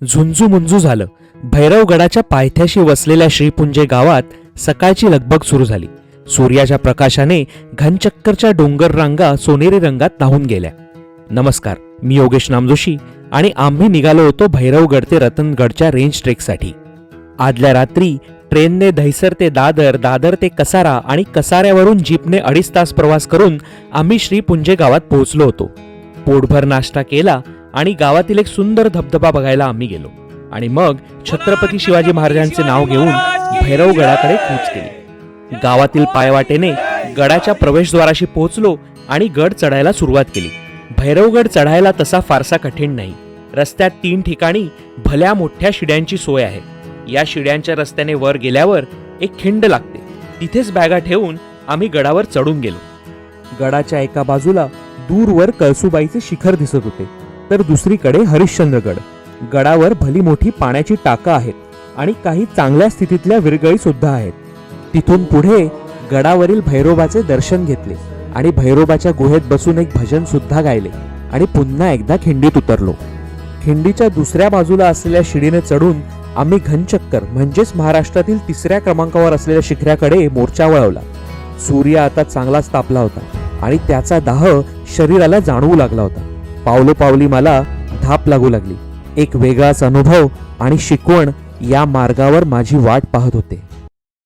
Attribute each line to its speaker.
Speaker 1: झुंजू झालं. भैरवगडाच्या पायथ्याशी वसलेल्या श्रीपुंजे गावात सकाळची लगबग सुरू झाली. सूर्याच्या प्रकाशाने घनचक्करच्या डोंगर रांगा सोनेरी रंगात न्हाऊन गेल्या. नमस्कार, मी योगेश नामजोशी आणि आम्ही निघालो होतो भैरवगड ते रतनगडच्या रेंज ट्रेकसाठी. आदल्या रात्री ट्रेनने दहिसर ते दादर, दादर ते कसारा आणि कसाऱ्यावरून जीपने 2.5 तास प्रवास करून आम्ही श्रीपुंजे गावात पोहोचलो होतो. पोटभर नाश्ता केला आणि गावातील एक सुंदर धबधबा बघायला आम्ही गेलो आणि मग छत्रपती शिवाजी महाराजांचे नाव घेऊन भैरवगडाकडे कूच केली. गावातील पायवाटेने गडाच्या प्रवेशद्वाराशी पोहोचलो आणि गड चढायला सुरुवात केली. भैरवगड चढायला तसा फारसा कठीण नाही. रस्त्यात 3 ठिकाणी भल्या मोठ्या शिड्यांची सोय आहे. या शिड्यांच्या रस्त्याने वर गेल्यावर एक खिंड लागते. तिथेच बॅगा ठेवून आम्ही गडावर चढून गेलो. गडाच्या एका बाजूला दूरवर कळसुबाईचे शिखर दिसत होते, तर दुसरीकडे हरिश्चंद्रगड. गडावर भली मोठी पाण्याची टाका आहेत आणि काही चांगल्या स्थितीतल्या विरगळी सुद्धा आहेत. तिथून पुढे गडावरील भैरोबाचे दर्शन घेतले आणि भैरोबाच्या गुहेत बसून एक भजन सुद्धा गायले आणि पुन्हा एकदा खिंडीत उतरलो. खिंडीच्या दुसऱ्या बाजूला असलेल्या शिडीने चढून आम्ही घनचक्कर म्हणजेच महाराष्ट्रातील 3ऱ्या क्रमांकावर असलेल्या शिखराकडे मोर्चा वळवला. सूर्य आता चांगलाच तापला होता आणि त्याचा दाह शरीराला जाणवू लागला होता. पावलोपावली मला धाप लागू लागली. एक वेगळाच अनुभव आणि शिकवण या मार्गावर माझी वाट पाहत होते.